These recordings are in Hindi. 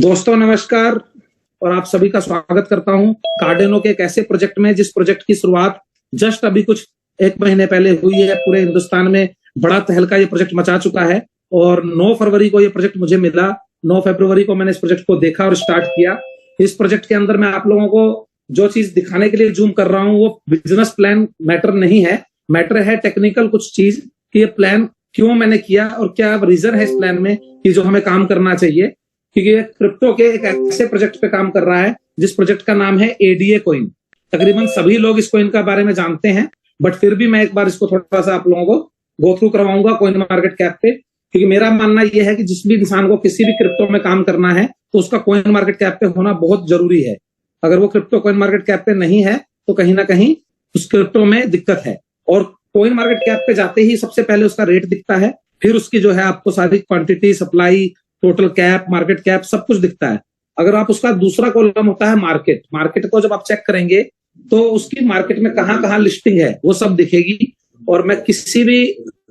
दोस्तों नमस्कार और आप सभी का स्वागत करता हूं कार्डेनो के एक ऐसे प्रोजेक्ट में जिस प्रोजेक्ट की शुरुआत जस्ट अभी कुछ एक महीने पहले हुई है। पूरे हिंदुस्तान में बड़ा तहलका ये प्रोजेक्ट मचा चुका है और 9 फरवरी को ये प्रोजेक्ट मुझे मिला। 9 फरवरी को मैंने इस प्रोजेक्ट को देखा और स्टार्ट किया। इस प्रोजेक्ट के अंदर मैं आप लोगों को जो चीज दिखाने के लिए जूम कर रहा हूँ वो बिजनेस प्लान मैटर नहीं है, मैटर है टेक्निकल कुछ चीज कि ये प्लान क्यों मैंने किया और क्या रीजन है इस प्लान में कि जो हमें काम करना चाहिए। क्योंकि ये क्रिप्टो के एक ऐसे प्रोजेक्ट पे काम कर रहा है जिस प्रोजेक्ट का नाम है एडीए कॉइन। तकरीबन सभी लोग इस कॉइन का बारे में जानते हैं, बट फिर भी मैं एक बार इसको थोड़ा सा आप लोगों को गो थ्रू करवाऊंगा कॉइन मार्केट कैप पे। क्योंकि मेरा मानना यह है कि जिस भी इंसान को किसी भी क्रिप्टो में काम करना है तो उसका कॉइन मार्केट कैप पे होना बहुत जरूरी है। अगर वो क्रिप्टो कॉइन मार्केट कैप पे नहीं है तो कहीं ना कहीं उस क्रिप्टो में दिक्कत है। और कॉइन मार्केट कैप पे जाते ही सबसे पहले उसका रेट दिखता है, फिर उसकी जो है आपको सारी quantity, supply, total cap, market cap सब कुछ दिखता है। अगर आप उसका दूसरा कॉलम होता है मार्केट, मार्केट को जब आप चेक करेंगे तो उसकी मार्केट में कहां कहां लिस्टिंग है वो सब दिखेगी। और मैं किसी भी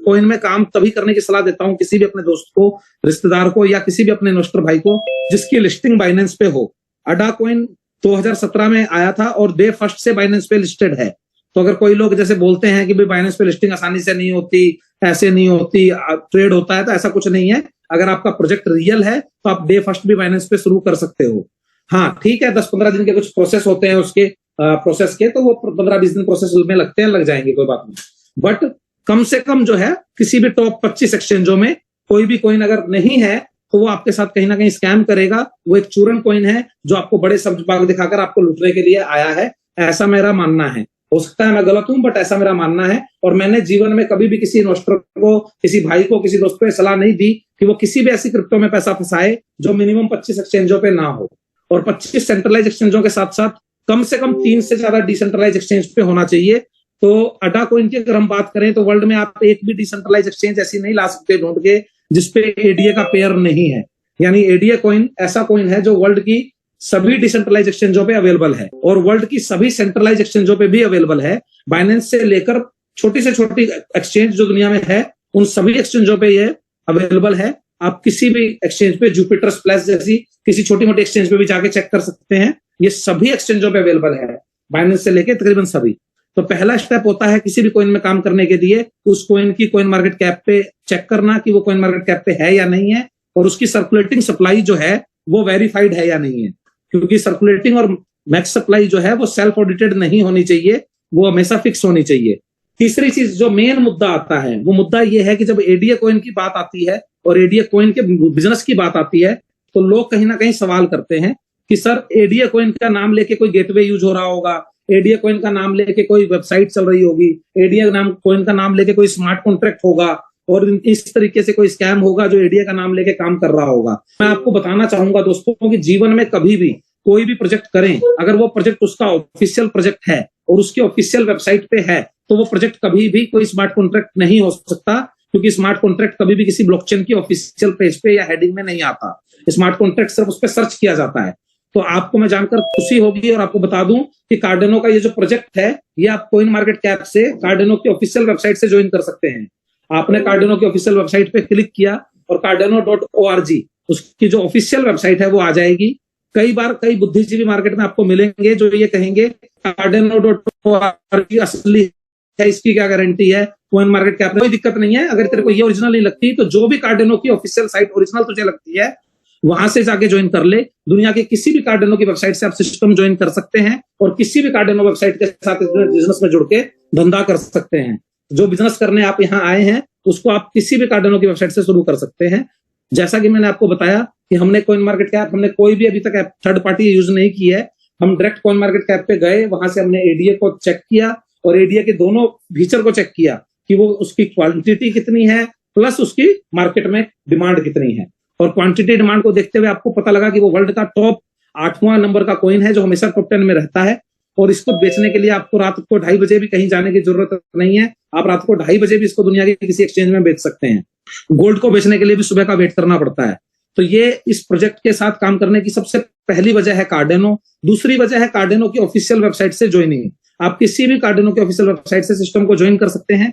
कॉइन में काम तभी करने की सलाह देता हूं किसी भी अपने दोस्त को, रिश्तेदार को या किसी भी अपने इन्वेस्टर भाई को जिसकी लिस्टिंग बाइनेंस पे हो। अडा कॉइन 2017 में आया था और डे फर्स्ट से बाइनेंस पे लिस्टेड है। तो अगर कोई लोग जैसे बोलते हैं कि भाई बाइनेंस पे लिस्टिंग आसानी से नहीं होती, ऐसे नहीं होती, ट्रेड होता है, तो ऐसा कुछ नहीं है। अगर आपका प्रोजेक्ट रियल है तो आप डे फर्स्ट भी बाइनेंस पे शुरू कर सकते हो। हाँ ठीक है, 10-15 दिन के कुछ प्रोसेस होते हैं उसके प्रोसेस के, तो वो 15-20 दिन प्रोसेस में लगते हैं, लग जाएंगे, कोई बात नहीं। बट कम से कम जो है किसी भी टॉप 25 एक्सचेंजों में कोई भी कॉइन अगर नहीं है तो वो आपके साथ कहीं ना कहीं स्कैम करेगा। वो एक चूरन कॉइन है जो आपको बड़े सब्ज बाग दिखाकर आपको लूटने के लिए आया है, ऐसा मेरा मानना है। हो सकता है मैं गलत हूं, बट ऐसा मेरा मानना है। और मैंने जीवन में कभी भी किसी इन्वेस्टर को, किसी भाई को, किसी दोस्त को सलाह नहीं दी कि वो किसी भी ऐसी क्रिप्टो में पैसा फंसाए जो मिनिमम 25 एक्सचेंजों पे ना हो। और 25 सेंट्रलाइज एक्सचेंजों के साथ साथ कम से कम 3 से ज्यादा डिसेंट्रलाइज एक्सचेंज पे होना चाहिए। तो अडा कॉइन की अगर हम बात करें तो वर्ल्ड में आप एक भी डिसेंट्रलाइज एक्सचेंज ऐसी नहीं ला सकते ढूंढ के जिसपे एडीए का पेयर नहीं है। यानी एडीए कॉइन ऐसा कॉइन है जो वर्ल्ड की सभी डिसेंट्रलाइज एक्सचेंजों पे अवेलेबल है और वर्ल्ड की सभी सेंट्रलाइज एक्सचेंजों पे भी अवेलेबल है। बाइनेंस से लेकर छोटी से छोटी एक्सचेंज जो दुनिया में है उन सभी एक्सचेंजों पे ये अवेलेबल है। आप किसी भी एक्सचेंज पे, जुपिटर स्प्लैश जैसी किसी छोटी मोटी एक्सचेंज पे भी जाके चेक कर सकते हैं। ये सभी एक्सचेंजों पे अवेलेबल है, बाइनेंस से लेकर तकरीबन सभी। तो पहला स्टेप होता है किसी भी कॉइन में काम करने के लिए उस कॉइन की कॉइन मार्केट कैप पे चेक करना कि वो कॉइन मार्केट कैप पे है या नहीं है, और उसकी सर्कुलेटिंग सप्लाई जो है वो वेरीफाइड है या नहीं है। क्योंकि सर्कुलेटिंग और मैक्स सप्लाई जो है वो सेल्फ ऑडिटेड नहीं होनी चाहिए, वो हमेशा फिक्स होनी चाहिए। तीसरी चीज जो मेन मुद्दा आता है वो मुद्दा ये है कि जब एडीए कॉइन की बात आती है और एडीए कॉइन के बिजनेस की बात आती है तो लोग कहीं ना कहीं सवाल करते हैं कि सर एडीए कॉइन का नाम लेके कोई गेटवे यूज हो रहा होगा, एडीए कॉइन का नाम लेके कोई वेबसाइट चल रही होगी, एडीए कॉइन का नाम लेके कोई स्मार्ट कॉन्ट्रैक्ट होगा और इस तरीके से कोई स्कैम होगा जो एडीए का नाम लेके काम कर रहा होगा। मैं आपको बताना चाहूंगा दोस्तों कि जीवन में कभी भी कोई भी प्रोजेक्ट करें, अगर वो प्रोजेक्ट उसका ऑफिशियल प्रोजेक्ट है और उसकी ऑफिशियल वेबसाइट पे है तो वो प्रोजेक्ट कभी भी कोई स्मार्ट कॉन्ट्रैक्ट नहीं हो सकता। क्योंकि स्मार्ट कॉन्ट्रैक्ट कभी भी किसी ब्लॉकचेन की ऑफिशियल पेज पे या हेडिंग में नहीं आता। स्मार्ट कॉन्ट्रैक्ट सिर्फ उस पर सर्च किया जाता है। तो आपको मैं जानकर खुशी होगी और आपको बता दूं कि कार्डेनो का ये जो प्रोजेक्ट है ये आप कॉइन मार्केट कैप से कार्डेनो की ऑफिशियल वेबसाइट से ज्वाइन कर सकते हैं। आपने कार्डेनो की ऑफिशियल वेबसाइट पे क्लिक किया और cardano.org उसकी जो ऑफिशियल वेबसाइट है वो आ जाएगी। कई बार कई बुद्धिजीवी मार्केट में आपको मिलेंगे जो ये कहेंगे cardano.org असली है, इसकी क्या गारंटी है, कॉइन मार्केट कैप में कोई दिक्कत नहीं है। अगर तेरे को ये ओरिजिनल नहीं लगती तो जो भी कार्डेनो की ऑफिशियल साइट ओरिजिनल तुझे लगती है वहां से जाके ज्वाइन कर ले। दुनिया के किसी भी कार्डेनो की वेबसाइट से आप सिस्टम ज्वाइन कर सकते हैं और किसी भी कार्डेनो वेबसाइट के साथ बिजनेस में जुड़ के धंधा कर सकते हैं। जो बिजनेस करने आप यहाँ आए हैं उसको आप किसी भी कार्डेनो की वेबसाइट से शुरू कर सकते हैं। जैसा कि मैंने आपको बताया कि हमने कॉइन मार्केट कैप, हमने कोई भी अभी तक थर्ड पार्टी यूज नहीं की है। हम डायरेक्ट कॉइन मार्केट कैप पे गए, वहां से हमने एडीए को चेक किया और एडीए के दोनों फीचर को चेक किया कि वो उसकी क्वांटिटी कितनी है प्लस उसकी मार्केट में डिमांड कितनी है। और क्वांटिटी डिमांड को देखते हुए आपको पता लगा कि वो वर्ल्ड का टॉप 8वां नंबर का कॉइन है जो हमेशा टॉप 10 में रहता है। और इसको बेचने के लिए आपको रात को 2:30 बजे भी कहीं जाने की जरूरत नहीं है। आप रात को 2:30 बजे भी इसको दुनिया के किसी एक्सचेंज में बेच सकते हैं। गोल्ड को बेचने के लिए भी सुबह का वेट करना पड़ता है। तो ये इस प्रोजेक्ट के साथ काम करने की सबसे पहली वजह है कार्डेनो। दूसरी वजह है कार्डेनो की ऑफिशियल वेबसाइट से ज्वाइनिंग। आप किसी भी कार्डेनो की ऑफिशियल वेबसाइट से सिस्टम को ज्वाइन कर सकते हैं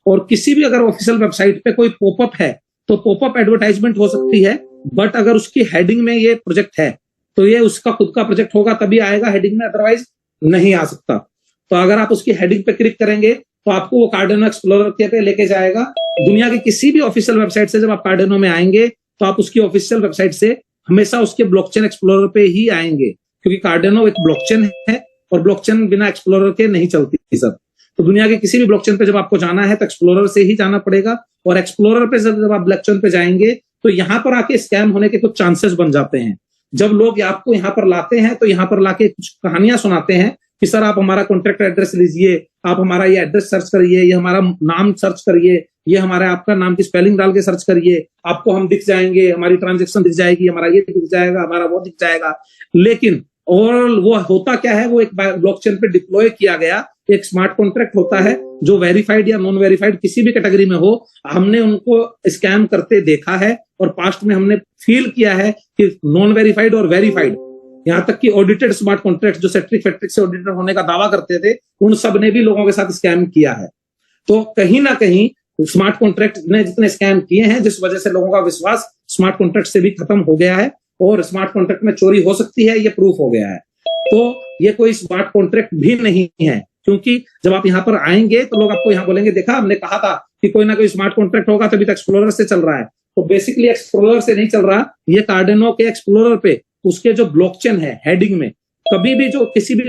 और किसी भी अगर ऑफिशियल वेबसाइट पे कोई पॉपअप है तो पॉपअप एडवर्टाइजमेंट हो सकती है बट अगर उसकी हेडिंग में ये प्रोजेक्ट है तो ये उसका खुद का प्रोजेक्ट होगा तभी आएगा हेडिंग में, अदरवाइज नहीं आ सकता। तो अगर आप उसकी हेडिंग पे क्लिक करेंगे तो आपको वो कार्डेनो एक्सप्लोरर के पे लेके जाएगा। दुनिया की किसी भी ऑफिशियल वेबसाइट से जब आप कार्डेनो में आएंगे तो आप उसकी ऑफिशियल वेबसाइट से हमेशा उसके ब्लॉकचेन एक्सप्लोरर पे ही आएंगे, क्योंकि कार्डेनो एक ब्लॉकचेन है और ब्लॉकचेन बिना एक्सप्लोरर के नहीं चलती सर। तो दुनिया के किसी भी ब्लॉकचेन पे जब आपको जाना है तो एक्सप्लोरर से ही जाना पड़ेगा, और एक्सप्लोरर पे जब आप ब्लॉकचेन पे जाएंगे तो यहाँ पर आके स्कैम होने के कुछ चांसेस बन जाते हैं। जब लोग आपको यहाँ पर लाते हैं तो यहाँ पर लाके कुछ कहानियां सुनाते हैं कि सर आप हमारा कॉन्टैक्ट एड्रेस लीजिए, आप हमारा ये एड्रेस सर्च करिए, ये हमारा नाम सर्च करिए, ये हमारा आपका नाम की स्पेलिंग डाल के सर्च करिए, आपको हम दिख जाएंगे, हमारी ट्रांजेक्शन दिख जाएगी, हमारा ये दिख जाएगा, हमारा वो दिख जाएगा। लेकिन और वो होता क्या है, वो एक ब्लॉकचेन पे डिप्लॉय किया गया एक स्मार्ट कॉन्ट्रैक्ट होता है जो वेरीफाइड या नॉन वेरीफाइड किसी भी कैटेगरी में हो, हमने उनको स्कैम करते देखा है और पास्ट में हमने फील किया है कि नॉन वेरीफाइड और वेरीफाइड, यहां तक कि ऑडिटेड स्मार्ट कॉन्ट्रैक्ट जो सेट्रिक फैक्ट्रिक से ऑडिटेड होने का दावा करते थे, उन सब ने भी लोगों के साथ स्कैम किया है। तो कहीं ना कहीं स्मार्ट कॉन्ट्रैक्ट ने जितने स्कैम किए हैं, जिस वजह से लोगों का विश्वास स्मार्ट कॉन्ट्रैक्ट से भी खत्म हो गया है और स्मार्ट कॉन्ट्रैक्ट में चोरी हो सकती है, ये प्रूफ हो गया है। तो ये कोई स्मार्ट कॉन्ट्रैक्ट भी नहीं है, क्योंकि जब आप यहाँ पर आएंगे तो लोग आपको यहाँ बोलेंगे देखा हमने कहा था कि कोई ना कोई स्मार्ट कॉन्ट्रैक्ट होगा, तभी तो एक्सप्लोरर से चल रहा है। तो बेसिकली एक्सप्लोरर से नहीं चल रहा, ये कार्डेनो के एक्सप्लोरर पे उसके जो ब्लॉकचेन है हेडिंग में, कभी भी जो किसी भी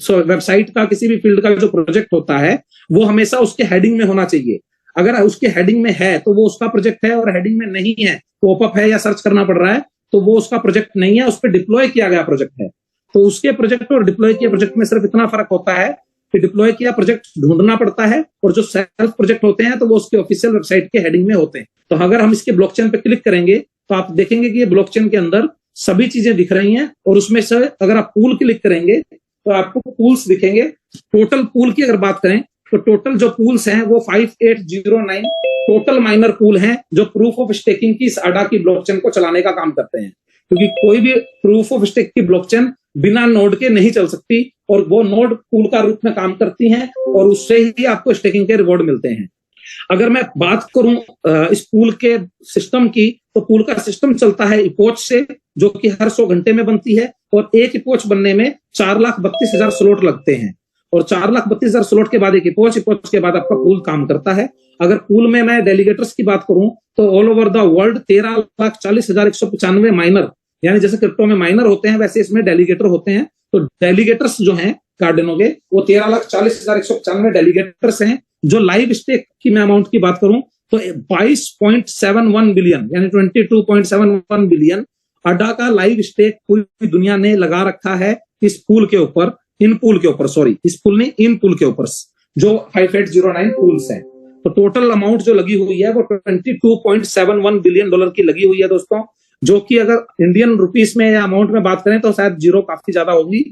वेबसाइट का किसी भी फील्ड का जो प्रोजेक्ट होता है वो हमेशा उसके हेडिंग में होना चाहिए। अगर उसके हेडिंग में है तो वो उसका प्रोजेक्ट है, और हेडिंग में नहीं है, पॉपअप है या सर्च करना पड़ रहा है तो वो उसका प्रोजेक्ट नहीं है, उस पर डिप्लॉय किया गया प्रोजेक्ट है। तो उसके प्रोजेक्ट और डिप्लॉय किए प्रोजेक्ट में सिर्फ इतना फर्क होता है कि डिप्लॉय किया प्रोजेक्ट ढूंढना पड़ता है, और जो सेल्फ प्रोजेक्ट होते हैं तो वो उसके ऑफिशियल वेबसाइट के हेडिंग में होते हैं। तो अगर हम इसके ब्लॉकचेन पे क्लिक करेंगे तो आप देखेंगे कि ये ब्लॉकचेन के अंदर सभी चीजें दिख रही हैं, और उसमें से अगर आप पूल क्लिक करेंगे तो आपको पूल्स दिखेंगे। टोटल पूल की अगर बात करें तो टोटल जो पूल्स हैं वो 5809 टोटल माइनर पूल हैं जो प्रूफ ऑफ स्टेकिंग की इस ADA की ब्लॉकचेन को चलाने का काम करते हैं, क्योंकि कोई भी प्रूफ ऑफ स्टेक की ब्लॉकचेन बिना नोड के नहीं चल सकती, और वो नोड पूल का रूप में काम करती हैं और उससे ही आपको स्टेकिंग के रिवॉर्ड मिलते हैं। अगर मैं बात करूं इस पूल के सिस्टम की, तो पूल का सिस्टम चलता है इपोच से, जो कि हर 100 घंटे में बनती है, और एक इपोच बनने में 4,32,000 स्लॉट लगते हैं, और 4,32,000 स्लॉट के बाद एक इपोच के बाद आपका पूल काम करता है। अगर पूल में मैं डेलीगेटर्स की बात करूं तो all over the world 13,40,195 minor, यानी जैसे क्रिप्टो में माइनर होते हैं वैसे इसमें डेलीगेटर होते हैं। तो डेलीगेटर्स जो हैं कार्डेनो के वो 13,40,195 डेलीगेटर्स हैं। जो लाइव स्टेक की मैं अमाउंट की बात करूं तो 22.71 बिलियन यानी 22.71 बिलियन ADA का लाइव स्टेक पूरी दुनिया ने लगा रखा है इस पूल के ऊपर, इन पूल के ऊपर, सॉरी इस पूल ने इन पूल के ऊपर जो 5809 पूल्स हैं। तो टोटल अमाउंट जो लगी हुई है वो $22.71 बिलियन की लगी हुई है दोस्तों, जो कि अगर इंडियन रुपीस में या अमाउंट में बात करें तो शायद जीरो काफी ज्यादा होगी।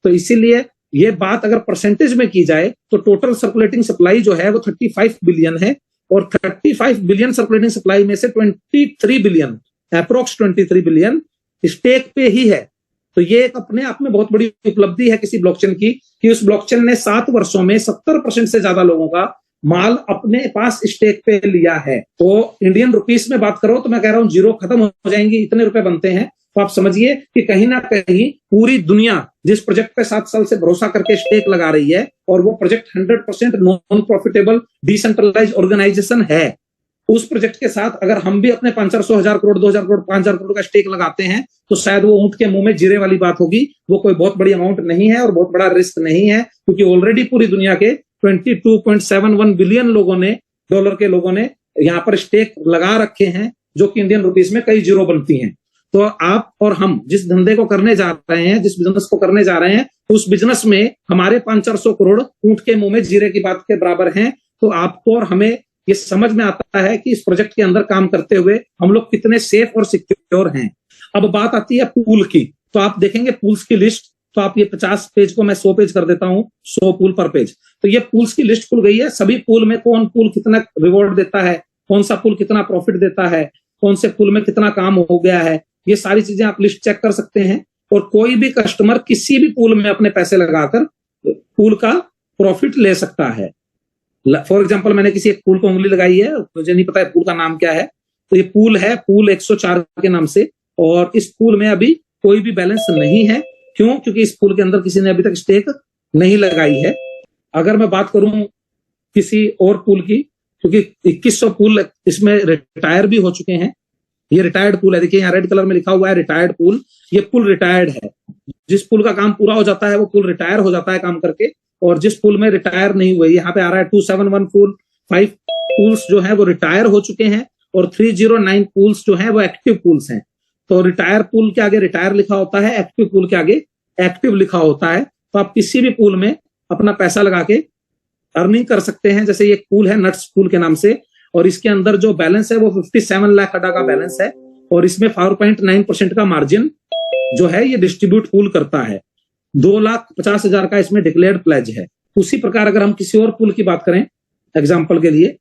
तो इसीलिए ये बात अगर परसेंटेज में की जाए तो टोटल सर्कुलेटिंग सप्लाई जो है वो 35 बिलियन है, और 35 बिलियन सर्कुलेटिंग सप्लाई में से 23 बिलियन अप्रोक्स 23 बिलियन स्टेक पे ही है। तो ये एक अपने आप में बहुत बड़ी उपलब्धि है किसी ब्लॉकचेन की, कि उस ब्लॉकचेन ने 7 वर्षों में 70% से ज्यादा लोगों का माल अपने पास स्टेक पे लिया है। तो इंडियन रुपीस में बात करो तो मैं कह रहा हूं जीरो खत्म हो जाएंगी, इतने रुपए बनते हैं। तो आप समझिए कि कहीं ना कहीं पूरी दुनिया जिस प्रोजेक्ट पे 7 साल से भरोसा करके स्टेक लगा रही है, और वो project 100% non profitable decentralize organization है, उस प्रोजेक्ट के साथ अगर हम भी अपने 500-1,000 करोड़ 2,000 करोड़ 5,000 करोड़ का स्टेक लगाते हैं तो शायद वो ऊंट के मुंह में जीरे वाली बात होगी। वो कोई बहुत बड़ी अमाउंट नहीं है और बहुत बड़ा रिस्क नहीं है, क्योंकि ऑलरेडी पूरी दुनिया के 22.71 बिलियन डॉलर के लोगों ने यहाँ पर स्टेक लगा रखे हैं, जो कि इंडियन रुपीस में कई जीरो बनती हैं। तो आप और हम जिस धंधे को करने जा रहे हैं, जिस बिजनेस को करने जा रहे हैं, उस बिजनेस में हमारे 500-400 करोड़ ऊंट के मुंह में जीरे की बात के बराबर हैं। तो आपको और हमें ये समझ में आता है कि इस प्रोजेक्ट के अंदर काम करते हुए हम लोग कितने सेफ और सिक्योर हैं। अब बात आती है पूल की, तो आप देखेंगे पूल्स की लिस्ट, तो आप ये 50 पेज को मैं 100 पेज कर देता हूं, 100 पूल पर पेज। तो ये पूल्स की लिस्ट खुल गई है, सभी पूल में कौन पूल कितना रिवॉर्ड देता है, कौन सा पूल कितना प्रॉफिट देता है, कौन से पूल में कितना काम हो गया है, ये सारी चीजें आप लिस्ट चेक कर सकते हैं। और कोई भी कस्टमर किसी भी पूल में अपने पैसे लगाकर पूल का प्रॉफिट ले सकता है। फॉर एग्जाम्पल मैंने किसी एक पूल को उंगली लगाई है, मुझे नहीं पता है पूल का नाम क्या है, तो ये पूल है, पूल 104 के नाम से, और इस पूल में अभी कोई भी बैलेंस नहीं है। क्यों? क्योंकि इस पूल के अंदर किसी ने अभी तक स्टेक नहीं लगाई है। अगर मैं बात करूं किसी और पूल की, क्योंकि 2100 पूल इसमें रिटायर भी हो चुके हैं, ये रिटायर्ड पूल है, देखिए यहाँ रेड कलर में लिखा हुआ है रिटायर्ड पूल, ये पूल रिटायर्ड है। जिस पूल का काम पूरा हो जाता है वो पूल रिटायर हो जाता है काम करके, और जिस पूल में रिटायर नहीं हुए, यहाँ पे आ रहा है 271 पूल, 5 पूल्स जो है वो रिटायर हो चुके हैं, और 309 पूल्स जो है वो एक्टिव पूल्स हैं। तो रिटायर पूल के आगे रिटायर लिखा होता है, एक्टिव पूल के आगे एक्टिव लिखा होता है। तो आप किसी भी पूल में अपना पैसा लगा के अर्निंग कर सकते हैं। जैसे ये पूल है नट्स पूल के नाम से, और इसके अंदर जो बैलेंस है वो 57 लाख अडा का बैलेंस है, और इसमें 4.9% का मार्जिन जो है ये डिस्ट्रीब्यूट पूल करता है। 2,50,000 का इसमें डिक्लेयर्ड प्लेज है। उसी प्रकार अगर हम किसी और पूल की बात करें एग्जाम्पल के लिए,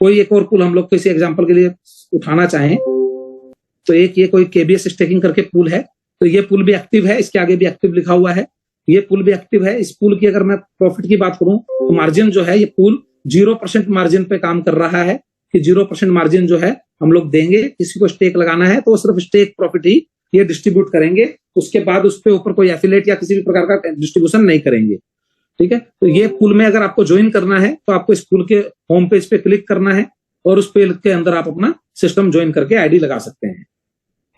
कोई एक और पूल हम लोग किसी एग्जाम्पल के लिए उठाना चाहें, तो एक ये कोई केबीएस स्टेकिंग करके पूल है, तो ये पूल भी एक्टिव है, इसके आगे भी एक्टिव लिखा हुआ है, ये पूल भी एक्टिव है। इस पूल की अगर मैं प्रॉफिट की बात करूं तो मार्जिन जो है ये पूल 0% मार्जिन पे काम कर रहा है, कि 0% मार्जिन जो है हम लोग देंगे। किसी को स्टेक लगाना है तो सिर्फ स्टेक प्रॉफिट ही ये डिस्ट्रीब्यूट करेंगे, उसके बाद उसके ऊपर कोई एफिलिएट या किसी भी प्रकार का डिस्ट्रीब्यूशन नहीं करेंगे। ठीक है, तो ये पूल में अगर आपको ज्वाइन करना है तो आपको इस पूल के होम पेज पे क्लिक करना है, और उस पेज के अंदर आप अपना सिस्टम ज्वाइन करके आईडी लगा सकते हैं।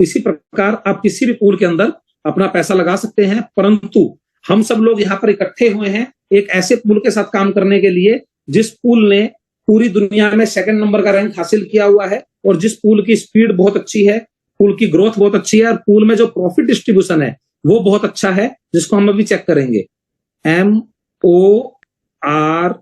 इसी प्रकार आप किसी भी पूल के अंदर अपना पैसा लगा सकते हैं, परंतु हम सब लोग यहाँ पर इकट्ठे हुए हैं एक ऐसे पूल के साथ काम करने के लिए जिस पूल ने पूरी दुनिया में 2nd नंबर का रैंक हासिल किया हुआ है, और जिस पूल की स्पीड बहुत अच्छी है, पूल की ग्रोथ बहुत अच्छी है, और पूल में जो प्रॉफिट डिस्ट्रीब्यूशन है वो बहुत अच्छा है, जिसको हम अभी चेक करेंगे। MORH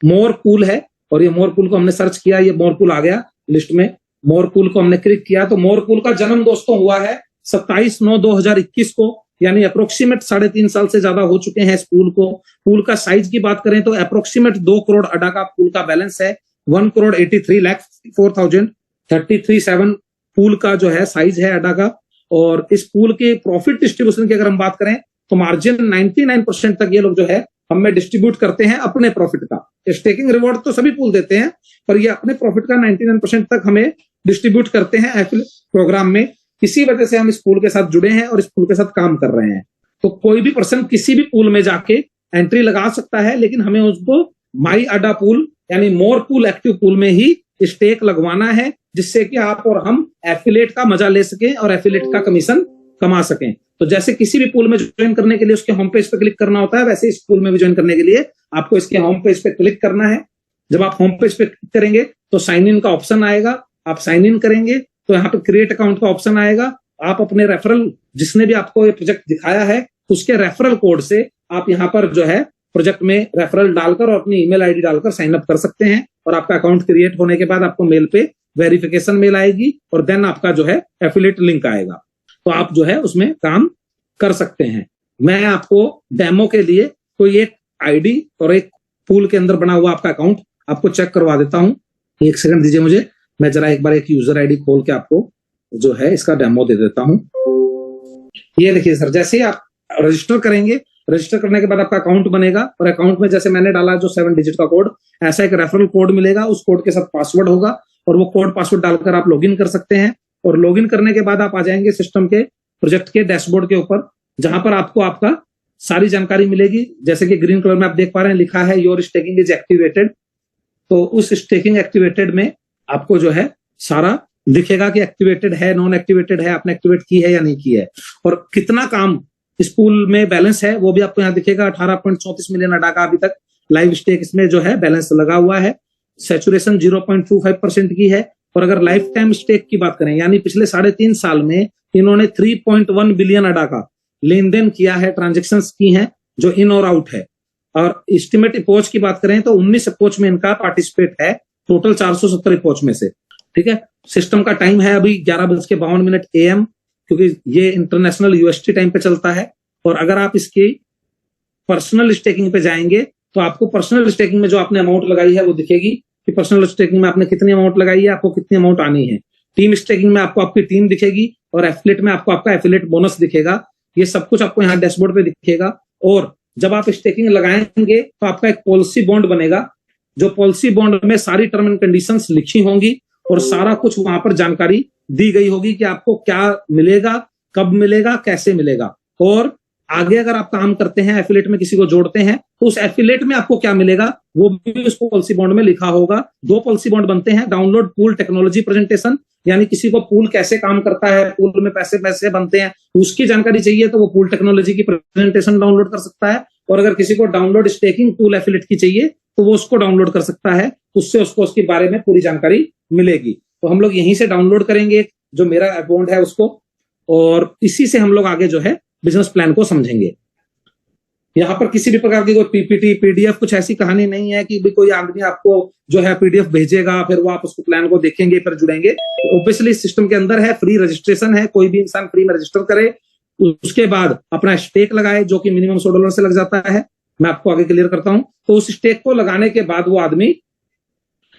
मोर पूल है, और ये मोर पूल को हमने सर्च किया, ये मोर पूल आ गया लिस्ट में। मोर पूल को हमने क्लिक किया तो मोर पूल का जन्म दोस्तों हुआ है 27/9/2021 को, यानी अप्रोक्सीमेट 3.5 साल से ज्यादा हो चुके हैं इस पूल को। पूल का साइज की बात करें तो अप्रोक्सीमेट 2 करोड़ अडा का पूल का बैलेंस है। 1,83,04,033 पूल का जो है साइज है अडा का। और इस पूल के प्रॉफिट डिस्ट्रीब्यूशन की अगर हम बात करें तो मार्जिन 99% तक ये लोग जो है हमें डिस्ट्रीब्यूट करते हैं अपने प्रॉफिट का। स्टेकिंग रिवॉर्ड तो सभी पूल देते हैं, पर ये अपने प्रॉफिट का 99% तक हमें डिस्ट्रीब्यूट करते हैं एफिलिएट प्रोग्राम में। इसी वजह से हम इस पूल के साथ जुड़े हैं और इस पूल के साथ काम कर रहे हैं। तो कोई भी पर्सन किसी भी पूल में जाके एंट्री लगा सकता है, लेकिन हमें उसको माई अड्डा पूल यानी मोर पूल एक्टिव पूल में ही स्टेक लगवाना है, जिससे कि आप और हम एफिलिएट का मजा ले सकें और एफिलिएट का कमीशन कमा सकें। तो जैसे किसी भी पूल में ज्वाइन करने के लिए उसके होम पेज पे क्लिक करना होता है, वैसे इस पूल में भी ज्वाइन करने के लिए आपको इसके होम पेज पे क्लिक करना है। जब आप होम पेज पे क्लिक करेंगे तो साइन इन का ऑप्शन आएगा, आप साइन इन करेंगे तो यहाँ पे क्रिएट अकाउंट का ऑप्शन आएगा। आप अपने रेफरल, जिसने भी आपको ये प्रोजेक्ट दिखाया है, उसके रेफरल कोड से आप यहाँ पर जो है प्रोजेक्ट में रेफरल डालकर और अपनी ईमेल आईडी डालकर साइन अप कर सकते हैं। और आपका अकाउंट क्रिएट होने के बाद आपको मेल पे वेरिफिकेशन मेल आएगी और देन आपका जो है एफिलिएट लिंक आएगा, तो आप जो है उसमें काम कर सकते हैं। मैं आपको डेमो के लिए कोई एक आईडी और एक पूल के अंदर बना हुआ आपका अकाउंट आपको चेक करवा देता हूं। 1 सेकंड दीजिए मुझे, मैं जरा एक बार एक यूजर आईडी खोल के आपको जो है इसका डेमो दे देता हूं। ये देखिए सर, जैसे ही आप रजिस्टर करेंगे, रजिस्टर करने के बाद आपका अकाउंट बनेगा और अकाउंट में जैसे मैंने डाला जो 7 डिजिट का कोड, ऐसा एक रेफरल कोड मिलेगा। उस कोड के साथ पासवर्ड होगा और वो कोड पासवर्ड डालकर आप लॉगिन कर सकते हैं। और लॉगिन करने के बाद आप आ जाएंगे सिस्टम के प्रोजेक्ट के डैशबोर्ड के ऊपर, जहां पर आपको आपका सारी जानकारी मिलेगी। जैसे कि ग्रीन कलर में आप देख पा रहे हैं लिखा है योर स्टेकिंग इज एक्टिवेटेड। तो उस स्टेकिंग एक्टिवेटेड में आपको जो है सारा दिखेगा कि एक्टिवेटेड है, नॉन एक्टिवेटेड है, आपने एक्टिवेट की है या नहीं की है, और कितना काम इस पूल में बैलेंस है वो भी आपको यहाँ दिखेगा। 18.34 मिलियन अडा का अभी तक लाइव स्टेक इसमें जो है बैलेंस लगा हुआ है। सैचुरेशन 0.25% की है। और अगर लाइफ टाइम स्टेक की बात करें, यानी पिछले 3.5 साल में इन्होंने 3.1 बिलियन अडा का लेन देन किया है, ट्रांजेक्शन की है जो इन और आउट है। और एस्टिमेट अप्रोच की बात करें तो 19 अप्रोच में इनका पार्टिसिपेट है, टोटल 470 अप्रोच में से। ठीक है, सिस्टम का टाइम है अभी 11:52 AM, क्योंकि ये इंटरनेशनल यूएसटी टाइम पे चलता है। और अगर आप इसकी पर्सनल स्टेकिंग पे जाएंगे तो आपको पर्सनल स्टेकिंग में जो आपने अमाउंट लगाई है वो दिखेगी कि पर्सनल स्टेकिंग में आपने कितनी अमाउंट लगाई है, आपको कितनी अमाउंट आनी है। टीम स्टेकिंग में आपको आपकी टीम दिखेगी और एफिलिएट में आपको आपका एफिलिएट बोनस दिखेगा। ये सब कुछ आपको यहाँ डैशबोर्ड पे दिखेगा। और जब आप स्टेकिंग लगाएंगे तो आपका एक पॉलिसी बॉन्ड बनेगा, जो पॉलिसी बॉन्ड में सारी टर्म एंड कंडीशंस लिखी होंगी और सारा कुछ वहां पर जानकारी दी गई होगी कि आपको क्या मिलेगा, कब मिलेगा, कैसे मिलेगा। और आगे अगर आप काम करते हैं, एफिलेट में किसी को जोड़ते हैं, तो उस एफिलेट में आपको क्या मिलेगा वो भी उस पॉलिसी बॉन्ड में लिखा होगा। 2 पॉलिसी बॉन्ड बनते हैं, डाउनलोड पूल टेक्नोलॉजी प्रेजेंटेशन, यानी किसी को पूल कैसे काम करता है, पूल में पैसे पैसे बनते हैं, उसकी जानकारी चाहिए तो वो पूल टेक्नोलॉजी की प्रेजेंटेशन डाउनलोड कर सकता है। और अगर किसी को डाउनलोड स्टेकिंग पूल एफिलेट की चाहिए तो वो उसको डाउनलोड कर सकता है, उससे उसको उसके बारे में पूरी जानकारी मिलेगी। तो हम लोग यहीं से डाउनलोड करेंगे जो मेरा अकाउंट है उसको, और इसी से हम लोग आगे जो है बिजनेस प्लान को समझेंगे। यहाँ पर किसी भी प्रकार की कोई पीपीटी पीडीएफ कुछ ऐसी कहानी नहीं है कि भी कोई आदमी आपको जो है पीडीएफ भेजेगा फिर वो आप उसको प्लान को देखेंगे फिर जुड़ेंगे। ऑब्वियसली सिस्टम के अंदर है, फ्री रजिस्ट्रेशन है, कोई भी इंसान फ्री में रजिस्टर करे, उसके बाद अपना स्टेक लगाए जो कि मिनिमम $100 से लग जाता है। मैं आपको आगे क्लियर करता हूं। तो उस स्टेक को लगाने के बाद वो आदमी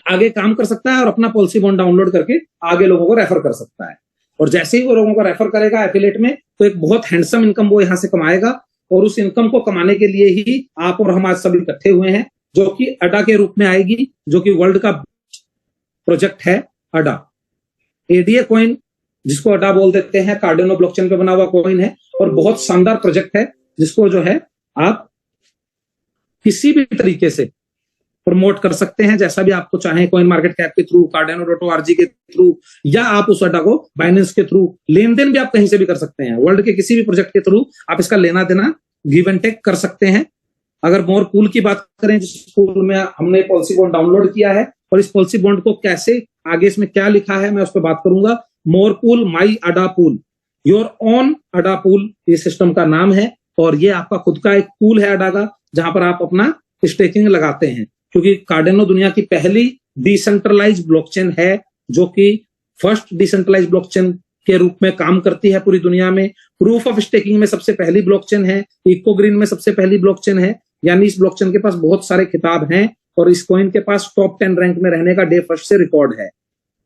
आगे काम कर सकता है और अपना पॉलिसी बॉन्ड डाउनलोड करके आगे लोगों को रेफर कर सकता है। और जैसे ही वो लोगों को रेफर करेगा एफिलिएट में, तो एक बहुत हैंडसम इनकम वो यहां से कमाएगा। और उस इनकम को कमाने के लिए ही आप और हम आज सब इकट्ठे हुए हैं, जो कि अडा के रूप में आएगी, जो कि वर्ल्ड का प्रोजेक्ट है अडा। एडीए कॉइन जिसको अडा बोल देते हैं, कार्डेनो ब्लॉकचेन पे बना हुआ कॉइन है और बहुत शानदार प्रोजेक्ट है, जिसको जो है आप किसी भी तरीके से प्रमोट कर सकते हैं, जैसा भी आपको चाहे, कॉइन मार्केट कैप के थ्रू, कार्डेनो.org के थ्रू, या आप उस अड्डा को बाइनेंस के थ्रू, लेन देन भी आप कहीं से भी कर सकते हैं। वर्ल्ड के किसी भी प्रोजेक्ट के थ्रू आप इसका लेना देना गिव एंड टेक कर सकते हैं। अगर मोर पूल की बात करें, जिस पूल में हमने पॉलिसी बॉन्ड डाउनलोड किया है, और इस पॉलिसी बॉन्ड को कैसे, आगे इसमें क्या लिखा है मैं उस पर बात करूंगा। Mor pool, my Ada pool, your own Ada pool, ये सिस्टम का नाम है। और ये आपका खुद का एक पूल है अडा का, जहां पर आप अपना स्टेकिंग लगाते हैं, क्योंकि कार्डेनो दुनिया की पहली डिसेंट्रलाइज ब्लॉकचेन है, जो कि फर्स्ट डिसेंट्रलाइज ब्लॉकचेन के रूप में काम करती है पूरी दुनिया में। प्रूफ ऑफ स्टेकिंग में सबसे पहली ब्लॉकचेन है, इको ग्रीन में सबसे पहली ब्लॉकचेन है, यानी इस ब्लॉकचेन के पास बहुत सारे खिताब हैं और इस कॉइन के पास टॉप 10 रैंक में रहने का डे फर्स्ट से रिकॉर्ड है।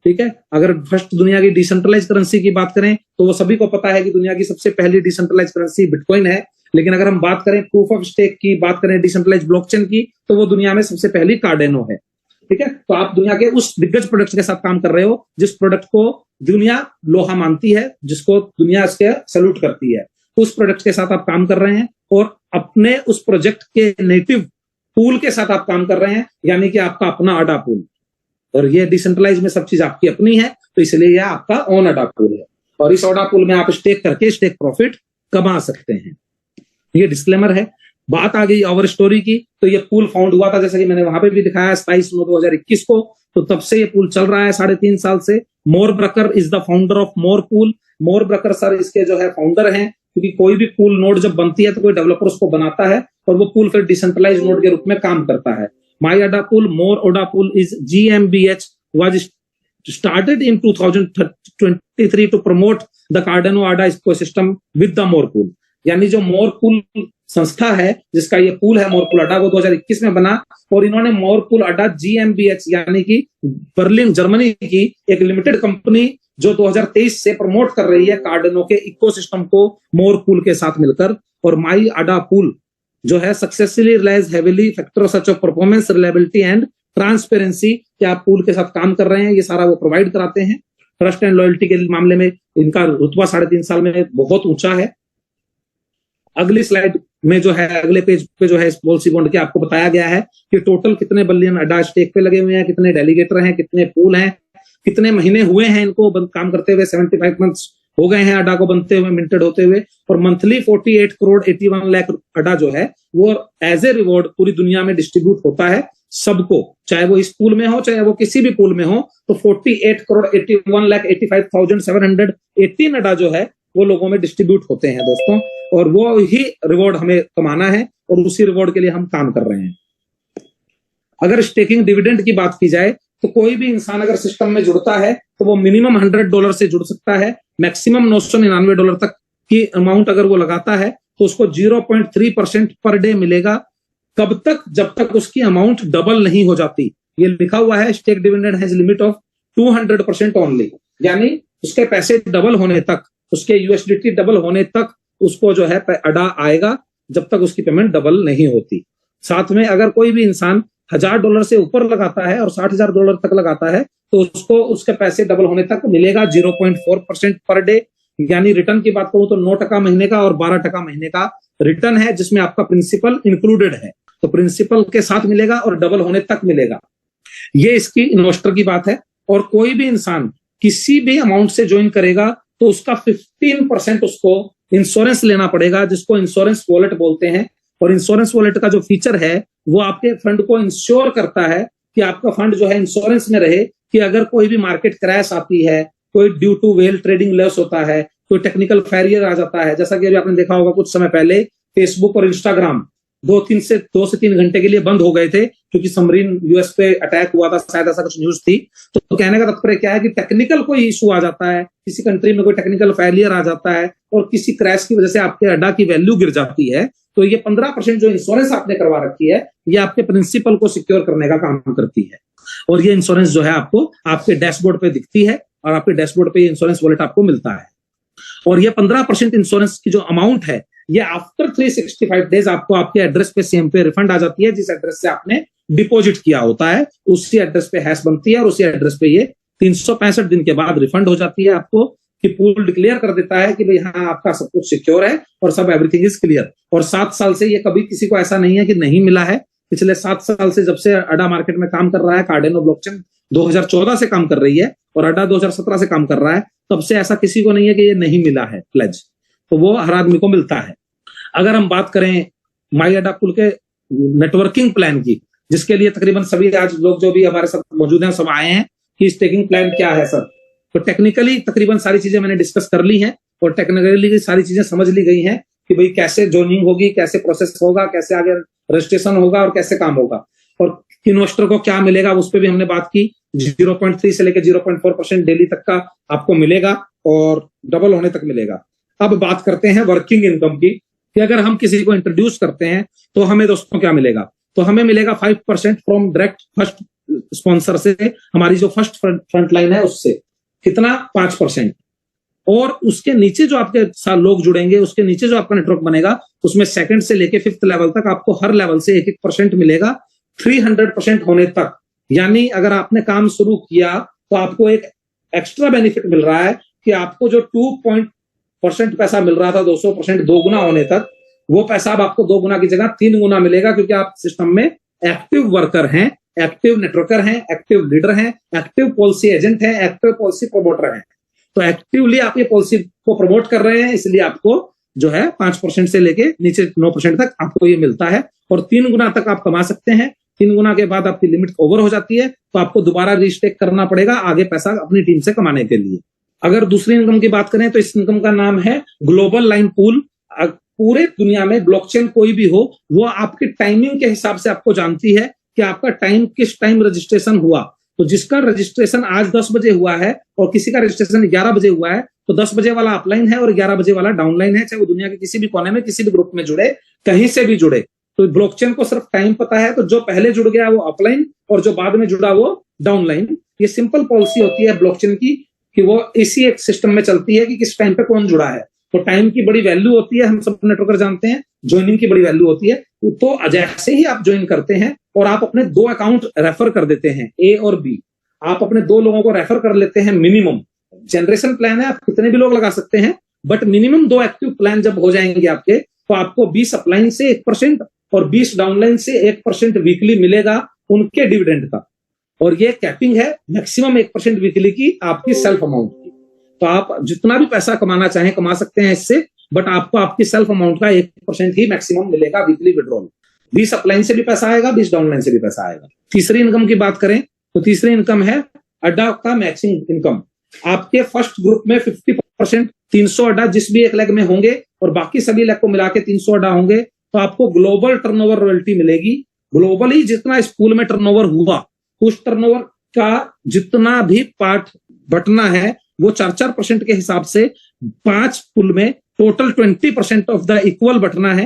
ठीक है, अगर फर्स्ट दुनिया की डिसेंट्रलाइज करेंसी की बात करें तो वो सभी को पता है कि दुनिया की सबसे पहली डिसेंट्रलाइज करेंसी बिटकॉइन है। लेकिन अगर हम बात करें प्रूफ ऑफ स्टेक की, बात करें डिसेंट्रलाइज ब्लॉकचेन की, तो वो दुनिया में सबसे पहली कार्डेनो है। ठीक है, तो आप दुनिया के उस दिग्गज प्रोडक्ट के साथ काम कर रहे हो जिस प्रोडक्ट को दुनिया लोहा मानती है, जिसको दुनिया इसके सैल्यूट करती है, उस प्रोडक्ट के साथ आप काम कर रहे हैं और अपने उस प्रोजेक्ट के नेटिव पूल के साथ आप काम कर रहे हैं, यानी कि आपका अपना अडा पूल। और ये डिसेंट्रलाइज में सब चीज आपकी अपनी है, तो इसलिए यह आपका ओन अडा पूल है और इस अडा पूल में आप स्टेक करके स्टेक प्रॉफिट कमा सकते हैं। ये डिस्क्लेमर है। बात आ गई आवर स्टोरी की, तो ये पूल फाउंड हुआ था, जैसे कि मैंने वहां पे भी दिखाया, 27/9/2021 को। तो तब से ये पूल चल रहा है 3.5 साल से। Mor Brucker is the founder of Mor pool. Mor Brucker sir इसके जो है फाउंडर हैं, क्योंकि कोई भी पूल नोड जब बनती है तो कोई डेवलपर उसको बनाता है और वो पूल फिर डिसेंट्रलाइज नोड के रूप में काम करता है। My Ada pool, Mor Oda pool is GmbH, was started in 2023 to promote the Cardano ADA ecosystem with the more pool. यानी जो मोर पूल संस्था है, जिसका ये पूल है मोर पूल अड्डा, वो 2021 में बना और इन्होंने मोर पूल अड्डा GmbH यानी कि बर्लिन जर्मनी की एक लिमिटेड कंपनी जो 2023 से प्रमोट कर रही है कार्डेनो के इकोसिस्टम को मोर पूल के साथ मिलकर। और माई अडा पूल जो है successfully relies heavily factor such of performance, reliability and transparency, कि आप पूल के साथ काम कर रहे हैं, ये सारा वो प्रोवाइड कराते हैं। ट्रस्ट एंड लॉयल्टी के मामले में इनका रुतबा 3.5 साल में बहुत ऊंचा है। अगली स्लाइड में जो है, अगले पेज पे जो है इस पॉलिसी बॉन्ड के आपको बताया गया है कि टोटल कितने बिलियन अड्डा स्टेक पे लगे हुए हैं, कितने डेलीगेटर हैं, कितने पूल हैं, कितने महीने हुए हैं इनको काम करते हुए। 75 मंथ्स हो गए हैं अड्डा को बनते हुए, मिंटेड होते हुए। और मंथली 48 करोड़ 81 लाख अड्डा जो है वो एज ए रिवॉर्ड पूरी दुनिया में डिस्ट्रीब्यूट होता है सबको, चाहे वो इस पूल में हो चाहे वो किसी भी पूल में हो। तो 48 करोड़ 81,85,718 अड्डा जो है वो लोगों में डिस्ट्रीब्यूट होते हैं दोस्तों, और वो ही रिवॉर्ड हमें कमाना है और उसी रिवॉर्ड के लिए हम काम कर रहे हैं। अगर स्टेकिंग डिविडेंड की बात की जाए तो कोई भी इंसान अगर सिस्टम में जुड़ता है तो वो मिनिमम $100 से जुड़ सकता है, मैक्सिमम $999 तक की अमाउंट अगर वो लगाता है तो उसको 0.3% पर डे मिलेगा। कब तक? जब तक उसकी अमाउंट डबल नहीं हो जाती। ये लिखा हुआ है stake dividend has limit of 200% only, यानी उसके पैसे डबल होने तक, उसके USDT डबल होने तक उसको जो है अडा आएगा, जब तक उसकी पेमेंट डबल नहीं होती। साथ में अगर कोई भी इंसान $1,000 से ऊपर लगाता है और $60,000 तक लगाता है तो उसको उसके पैसे डबल होने तक मिलेगा 0.4% पर डे। यानी रिटर्न की बात करूं तो 9% महीने का और 12% महीने का रिटर्न है, जिसमें आपका प्रिंसिपल इंक्लूडेड है। तो प्रिंसिपल के साथ मिलेगा और डबल होने तक मिलेगा। ये इसकी इन्वेस्टर की बात है। और कोई भी इंसान किसी भी अमाउंट से ज्वाइन करेगा तो उसका 15% उसको इंश्योरेंस लेना पड़ेगा, जिसको इंश्योरेंस वॉलेट बोलते हैं। और इंश्योरेंस वॉलेट का जो फीचर है वो आपके फंड को इंश्योर करता है कि आपका फंड जो है इंश्योरेंस में रहे, कि अगर कोई भी मार्केट क्रैश आती है, कोई due to well trading loss होता है, कोई टेक्निकल फेलियर आ जाता है, जैसा कि अभी आपने देखा होगा कुछ समय पहले फेसबुक और इंस्टाग्राम 2 से 3 घंटे के लिए बंद हो गए थे क्योंकि सबमरीन यूएस पे अटैक हुआ था, शायद ऐसा कुछ न्यूज थी। तो कहने का तात्पर्य क्या है कि टेक्निकल कोई इशू आ जाता है, किसी कंट्री में कोई टेक्निकल फेलियर आ जाता है और किसी क्रैश की वजह से आपके अड्डा की वैल्यू गिर जाती है, तो ये 15% जो इंश्योरेंस आपने करवा रखी है ये आपके प्रिंसिपल को सिक्योर करने का काम करती है। और ये इंश्योरेंस जो है आपको आपके डैशबोर्ड पे दिखती है और आपके डैशबोर्ड पे इंश्योरेंस वॉलेट आपको मिलता है। और ये 15% इंश्योरेंस की जो अमाउंट है ये आफ्टर 365 डेज आपको आपके एड्रेस पे सेम पे रिफंड आ जाती है। जिस एड्रेस से आपने डिपॉजिट किया होता है उसी एड्रेस पे हैश बनती है और उसी एड्रेस पे ये 365 दिन के बाद रिफंड हो जाती है आपको, कि पूल डिक्लेयर कर देता है कि भाई हाँ आपका सब कुछ सिक्योर है और सब एवरीथिंग इज क्लियर। और 7 साल से ये कभी किसी को ऐसा नहीं है कि नहीं मिला है। पिछले 7 साल से जब से अड्डा मार्केट में काम कर रहा है, कार्डेनो ब्लॉकचेन 2014 से काम कर रही है और अड्डा 2017 से काम कर रहा है, तब से ऐसा किसी को नहीं है कि ये नहीं मिला है प्लेज, तो वो हर आदमी को मिलता है। अगर हम बात करें माई अड्डा पुल के नेटवर्किंग प्लान की, जिसके लिए तकरीबन सभी आज लोग जो भी हमारे साथ मौजूद हैं सब आए हैं कि स्टेकिंग प्लान क्या है सर, तो टेक्निकली तकरीबन सारी चीजें मैंने डिस्कस कर ली हैं और टेक्निकली सारी चीजें समझ ली गई हैं कि भाई कैसे जोइनिंग होगी, कैसे प्रोसेस होगा, कैसे आगे रजिस्ट्रेशन होगा और कैसे काम होगा और इन्वेस्टर को क्या मिलेगा उस पर भी हमने बात की। 0.3 से लेकर 0.4% डेली तक का आपको मिलेगा और डबल होने तक मिलेगा। अब बात करते हैं वर्किंग इनकम की, कि अगर हम किसी को इंट्रोड्यूस करते हैं तो हमें दोस्तों क्या मिलेगा, तो हमें मिलेगा 5% फ्रॉम डायरेक्ट फर्स्ट स्पॉन्सर से, हमारी जो फर्स्ट फ्रंट लाइन है उससे। कितना? 5%। और उसके नीचे जो आपके साथ लोग जुड़ेंगे, उसके नीचे जो आपका नेटवर्क बनेगा, उसमें सेकंड से लेके 5th लेवल तक आपको हर लेवल से 1-1% मिलेगा 300% होने तक। यानी अगर आपने काम शुरू किया तो आपको एक एक्स्ट्रा बेनिफिट मिल रहा है कि आपको जो 2% पैसा मिल रहा था 200% 2 गुना होने तक, वो पैसा अब आपको 2 गुना की जगह 3 गुना मिलेगा, क्योंकि आप सिस्टम में एक्टिव वर्कर हैं, एक्टिव नेटवर्कर हैं, एक्टिव लीडर हैं, एक्टिव पॉलिसी एजेंट हैं, एक्टिव पॉलिसी प्रमोटर हैं। तो एक्टिवली आप ये पॉलिसी को प्रमोट कर रहे हैं, इसलिए आपको जो है 5% से लेके नीचे 9% तक आपको ये मिलता है और 3 गुना तक आप कमा सकते हैं। 3 गुना के बाद आपकी लिमिट ओवर हो जाती है तो आपको दोबारा रीस्टेक करना पड़ेगा आगे पैसा अपनी टीम से कमाने के लिए। अगर दूसरी इनकम की बात करें तो इस इनकम का नाम है ग्लोबल लाइन पूल। पूरे दुनिया में ब्लॉकचेन कोई भी हो वो आपके टाइमिंग के हिसाब से आपको जानती है कि आपका टाइम किस टाइम रजिस्ट्रेशन हुआ। तो जिसका रजिस्ट्रेशन आज 10 बजे हुआ है और किसी का रजिस्ट्रेशन 11 बजे हुआ है, तो 10 बजे वाला अपलाइन है और 11 बजे वाला डाउनलाइन है, चाहे वो दुनिया के किसी भी कोने में किसी भी ग्रुप में जुड़े, कहीं से भी जुड़े। तो ब्लॉकचेन को सिर्फ टाइम पता है, तो जो पहले जुड़ गया वो अपलाइन और जो बाद में जुड़ा वो डाउनलाइन। ये सिंपल पॉलिसी होती है ब्लॉकचेन की कि वो इसी एक सिस्टम में चलती है कि किस टाइम पे कौन जुड़ा है। तो टाइम की बड़ी वैल्यू होती है, हम सब नेटवर्कर जानते हैं। ज्वाइनिंग की बड़ी वैल्यू होती है। तो जैसे ही आप ज्वाइन करते हैं और आप अपने 2 अकाउंट रेफर कर देते हैं, ए और बी, आप अपने 2 लोगों को रेफर कर लेते हैं मिनिमम। जनरेशन प्लान है, आप कितने भी लोग लगा सकते हैं, बट मिनिमम 2 एक्टिव प्लान जब हो जाएंगे आपके, तो आपको 20 अपलाइन से 1% और 20 डाउनलाइन से 1% वीकली मिलेगा उनके डिविडेंड का। और ये कैपिंग है मैक्सिमम 1% वीकली की आपकी सेल्फ अमाउंट की। तो आप जितना भी पैसा कमाना चाहें कमा सकते हैं इससे, बट आपको आपकी सेल्फ अमाउंट का 1% ही मैक्सिमम मिलेगा वीकली विड्रॉल। 20 अपलाइन से भी पैसा आएगा, 20 डाउनलाइन से भी पैसा आएगा। तीसरी इनकम की बात करें तो तीसरी इनकम है अड्डा का मैचिंग इनकम। आपके फर्स्ट ग्रुप में 50% 300 अड्डा जिस भी एक लेग में होंगे और बाकी सभी लेग को मिला के 300 अड्डा होंगे, तो आपको ग्लोबल टर्नओवर रॉयल्टी मिलेगी। ग्लोबली जितना इस पूल में टर्नओवर हुआ, उस टर्नओवर का जितना भी पार्ट बटना है वो 4-4% के हिसाब से 5 पूल में टोटल 20% ऑफ द इक्वल बटना है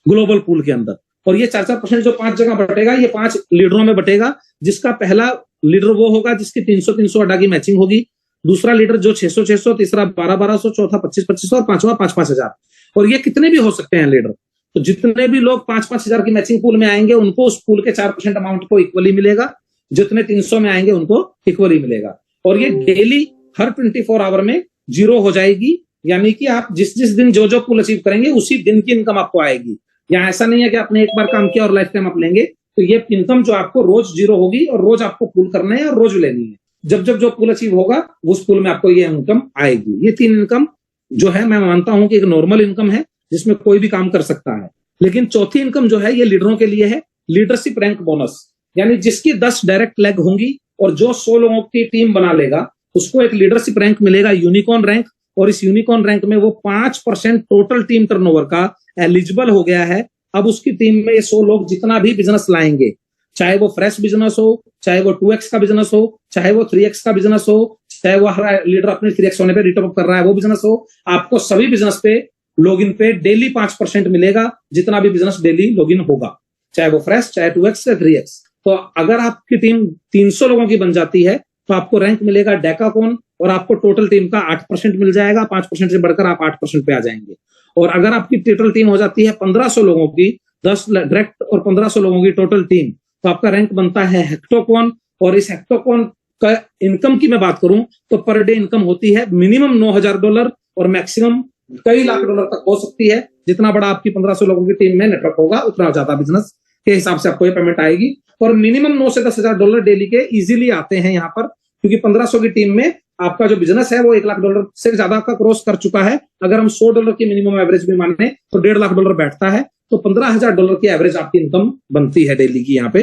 ग्लोबल पूल के अंदर। और ये 4-4% जो 5 जगह बटेगा, ये 5 लीडरों में बटेगा, जिसका पहला लीडर वो होगा जिसकी 300-300 अड्डा की मैचिंग होगी, दूसरा लीडर जो 600-600, तीसरा 1200-1200, चौथा 2500-2500 और पांचवा 5-5 हजार। और ये कितने भी हो सकते हैं लीडर, तो जितने भी लोग 5-5 हजार की मैचिंग पूल में आएंगे उनको उस पूल के 4% अमाउंट को इक्वली मिलेगा, जितने 300 में आएंगे उनको इक्वली मिलेगा। और ये डेली हर 24 आवर में जीरो हो जाएगी, यानी कि आप जिस जिस दिन जो जो पूल अचीव करेंगे उसी दिन की इनकम आपको आएगी। यहाँ ऐसा नहीं है कि आपने एक बार काम किया और लाइफ टाइम आप लेंगे, तो ये इनकम जो आपको रोज जीरो होगी और रोज आपको पूल करना है और रोज लेनी है। जब जब जो पूल अचीव होगा उस पूल में आपको ये इनकम आएगी। ये 3 इनकम जो है मैं मानता हूं कि एक नॉर्मल इनकम है जिसमें कोई भी काम कर सकता है। लेकिन चौथी इनकम जो है ये लीडरों के लिए है, लीडरशिप रैंक बोनस, यानी जिसकी 10 डायरेक्ट लेग होंगी और जो 100 लोगों की टीम बना लेगा उसको एक लीडरशिप रैंक मिलेगा, यूनिकॉर्न रैंक। और इस यूनिकॉर्न रैंक में वो 5% टोटल टीम टर्नओवर का एलिजिबल हो गया है। अब उसकी टीम में ये 100 लोग जितना भी बिजनेस लाएंगे, चाहे वो फ्रेश बिजनेस हो, चाहे वो 2x का बिजनेस हो, चाहे वो 3x का बिजनेस हो, चाहे वो लीडर अपने 3x होने पे रिटर्न कर रहा है वो बिजनेस हो, आपको सभी बिजनेस पे लॉगिन पे डेली 5% मिलेगा, जितना भी बिजनेस डेली लॉगिन होगा, चाहे वो फ्रेश, चाहे 2x या 3x। तो अगर आपकी टीम 300 लोगों की बन जाती है तो आपको रैंक मिलेगा डेकाकॉन और आपको टोटल टीम का 8% मिल जाएगा। 5% से बढ़कर आप 8% पे आ जाएंगे। और अगर आपकी टोटल टीम हो जाती है 1500 लोगों की, 10 डायरेक्ट और 1500 लोगों की टोटल टीम, तो आपका रैंक बनता है हेक्टोकॉन। और इस हेक्टोकॉन का इनकम की मैं बात करूं तो पर डे इनकम होती है मिनिमम $9,000 और मैक्सिमम कई लाख डॉलर तक हो सकती है। जितना बड़ा आपकी 1500 लोगों की टीम में नेटवर्क होगा उतना ज्यादा बिजनेस के हिसाब से आपको ये पेमेंट आएगी। और मिनिमम 9 से 10 हजार डॉलर डेली के इजीली आते हैं यहाँ पर, क्योंकि 1500 की टीम में आपका जो बिजनेस है वो $1 लाख से ज्यादा का क्रॉस कर चुका है। अगर हम $100 की मिनिमम एवरेज भी माने तो $1.5 लाख बैठता है, तो $15,000 की एवरेज आपकी इनकम बनती है डेली की यहाँ पे।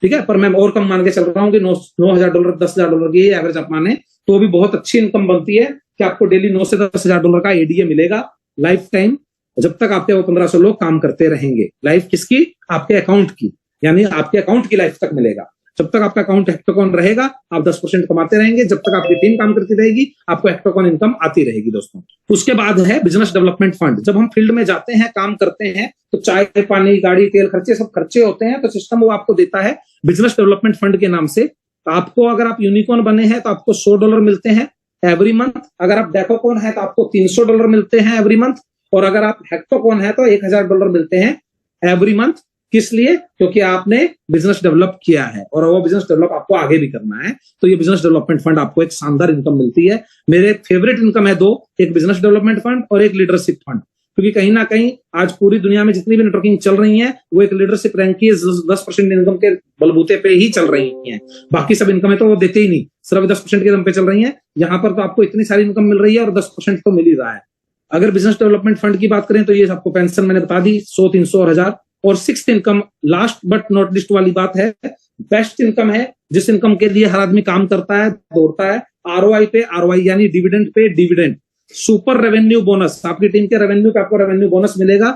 ठीक है, पर मैं और कम मान के चल रहा हूँ कि $9,000 $10,000 की एवरेज आप माने तो भी बहुत अच्छी इनकम बनती है कि आपको डेली $9 से $10,000 का एडीए मिलेगा लाइफ टाइम, जब तक आपके वो 1500 लोग काम करते रहेंगे। लाइफ किसकी? आपके अकाउंट की, यानी आपके अकाउंट की लाइफ तक मिलेगा। जब तक आपका अकाउंट हेक्टोकॉन रहेगा आप 10% कमाते रहेंगे, जब तक आपकी टीम काम करती रहेगी आपको हेक्टोकॉन इनकम आती रहेगी दोस्तों। उसके बाद है बिजनेस डेवलपमेंट फंड। जब हम फील्ड में जाते हैं, काम करते हैं, तो चाय पानी गाड़ी तेल खर्चे सब खर्चे होते हैं, तो सिस्टम वो आपको देता है बिजनेस डेवलपमेंट फंड के नाम से। तो आपको अगर आप यूनिकॉर्न बने हैं तो आपको $100 मिलते हैं एवरी मंथ। अगर आप डेकाकॉन है तो आपको $300 मिलते हैं एवरी मंथ। और अगर आप हेक्टोकॉन है तो $1,000 मिलते हैं एवरी मंथ। किस लिए? क्योंकि आपने बिजनेस डेवलप किया है और वो बिजनेस डेवलप आपको आगे भी करना है। तो ये बिजनेस डेवलपमेंट फंड आपको एक शानदार इनकम मिलती है। मेरे फेवरेट इनकम है 2, एक बिजनेस डेवलपमेंट फंड और एक लीडरशिप फंड। क्योंकि कहीं ना कहीं आज पूरी दुनिया में जितनी भी नेटवर्किंग चल रही है वो एक लीडरशिप रैंक की 10% इनकम के बलबूते पे ही चल रही है। बाकी सब इनकम है तो वो देते ही नहीं, सिर्फ 10% के दम पे चल रही है। यहाँ पर तो आपको इतनी सारी इनकम मिल रही है और 10% तो मिल ही रहा है। अगर बिजनेस डेवलपमेंट फंड की बात करें तो ये आपको पेंशन मैंने बता दी 100, 300 और 1000। और 6th income, last but not list वाली बात है, बेस्ट इनकम है जिस इनकम के लिए हर आदमी काम करता है, दौड़ता है। ROI पे ROI, यानी dividend pay dividend. Super revenue bonus, आपकी टीम के रेवेन्यू पे आपको रेवेन्यू बोनस मिलेगा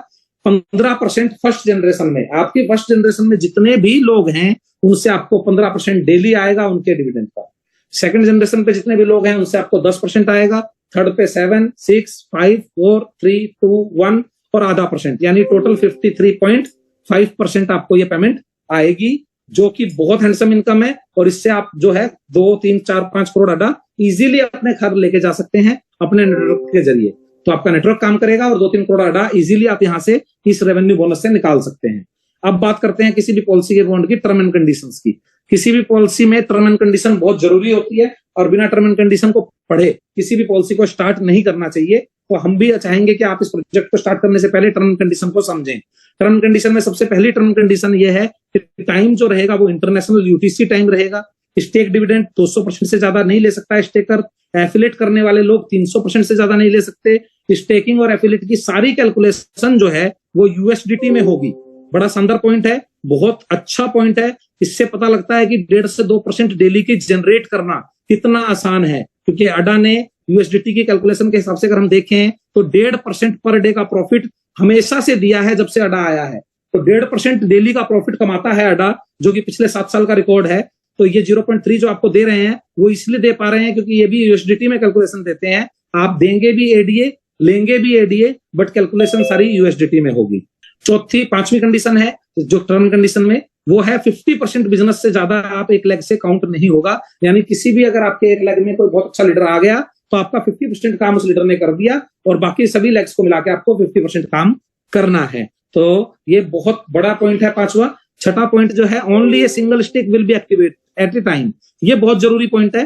15% फर्स्ट जनरेशन में। आपकी फर्स्ट जनरेशन में जितने भी लोग हैं उनसे आपको 15% डेली आएगा उनके डिविडेंड का। सेकंड जनरेशन पे जितने भी लोग हैं उनसे आपको 10% आएगा। थर्ड पे 7, 6, 5, 4, 3, 2, 1 और आधा % यानी टोटल 53.5% आपको ये पेमेंट आएगी, जो कि बहुत हैंडसम इनकम है। और इससे आप जो है 2, 3, 4, 5 करोड़ अड्डा इजीली अपने घर लेके जा सकते हैं अपने नेटवर्क के जरिए। तो आपका नेटवर्क काम करेगा और 2-3 करोड़ अड्डा इजीली आप यहां से इस रेवेन्यू बोनस से निकाल सकते हैं। अब बात करते हैं किसी भी पॉलिसी के बॉन्ड की टर्म एंड कंडीशंस की। किसी भी पॉलिसी में टर्म एंड कंडीशन बहुत जरूरी होती है और बिना टर्म एंड कंडीशन को पढ़े किसी भी पॉलिसी को स्टार्ट नहीं करना चाहिए। तो हम भी चाहेंगे कि आप इस प्रोजेक्ट को स्टार्ट करने से पहले टर्म एंड कंडीशन को समझें। टर्म कंडीशन में सबसे पहली टर्म कंडीशन ये है कि टाइम जो रहेगा वो इंटरनेशनल यूटीसी टाइम रहेगा। स्टेक डिविडेंड 200% से ज्यादा नहीं ले सकता है स्टेकर। एफिलेट करने वाले लोग 300% से ज्यादा नहीं ले सकते। स्टेकिंग और एफिलेट की सारी कैलकुलेशन जो है वो यूएसडीटी में होगी। बड़ा शानदार पॉइंट है, बहुत अच्छा पॉइंट है। इससे पता लगता है कि 1.5 से 2% डेली की जनरेट करना कितना आसान है, क्योंकि अडा ने यूएसडीटी की कैलकुलेशन के हिसाब से अगर हम देखें तो 1.5% पर डे का प्रॉफिट हमेशा से दिया है जब से अडा आया है। तो 1.5% डेली का प्रॉफिट कमाता है अडा, जो कि पिछले 7 साल का रिकॉर्ड है। तो ये 0.3 जो आपको दे रहे हैं वो इसलिए दे पा रहे हैं क्योंकि ये भी यूएसडीटी में कैलकुलेशन देते हैं। आप देंगे भी एडीए, लेंगे भी एडीए, बट कैलकुलेशन सारी यूएसडीटी में होगी। पांचवी कंडीशन है जो टर्म कंडीशन में, वो है 50% बिजनेस से ज्यादा आप एक लेग से काउंट नहीं होगा। यानी किसी भी अगर आपके एक लेग में कोई बहुत अच्छा लीडर आ गया तो आपका 50% काम उस लीडर ने कर दिया और बाकी सभी लेग्स को मिला के आपको 50% काम करना है। तो ये बहुत बड़ा पॉइंट है पांचवा। छठा पॉइंट जो है, only a single stake will be activate at a time. ये बहुत जरूरी पॉइंट है।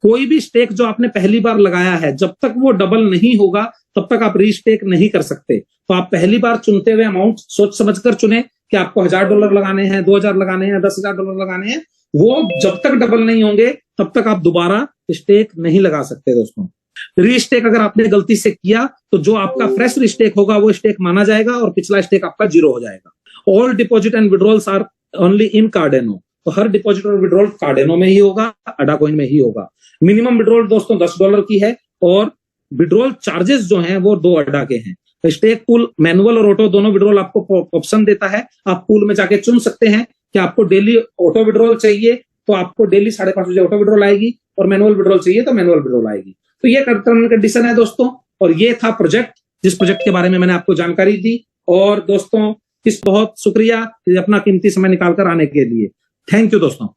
कोई भी स्टेक जो आपने पहली बार लगाया है, जब तक वो डबल नहीं होगा तब तक आप रीस्टेक नहीं कर सकते। तो आप पहली बार चुनते हुए अमाउंट सोच समझकर चुने कि आपको $1000 लगाने हैं, 2000 लगाने हैं, $10,000 लगाने हैं। वो जब तक डबल नहीं होंगे तब तक आप दोबारा स्टेक नहीं लगा सकते दोस्तों। रीस्टेक अगर आपने गलती से किया तो जो आपका फ्रेश रीस्टेक होगा वो स्टेक माना जाएगा और पिछला स्टेक आपका 0 हो जाएगा। All deposit and withdrawals are only in Cardano. तो हर डिपॉजिट और विड्रॉल कार्डेनो में ही होगा, अडा कॉइन में ही होगा। मिनिमम विड्रॉल दोस्तों $10 की है और विड्रॉल चार्जेस जो हैं वो 2 अडा के हैं। तो स्टेक पूल मैनुअल और ऑटो दोनों विड्रॉल आपको ऑप्शन देता है। आप पूल में जाके चुन सकते हैं कि आपको डेली ऑटो विड्रॉल चाहिए तो आपको डेली 5:30 बजे ऑटो विड्रॉल आएगी, और मैनुअल विड्रॉल चाहिए तो मैनुअल विड्रॉल आएगी। तो ये टर्म कंडीशन है दोस्तों। और ये था प्रोजेक्ट, जिस प्रोजेक्ट के बारे में मैंने आपको जानकारी दी। और दोस्तों इस बहुत शुक्रिया अपना कीमती समय निकालकर आने के लिए। थैंक यू दोस्तों।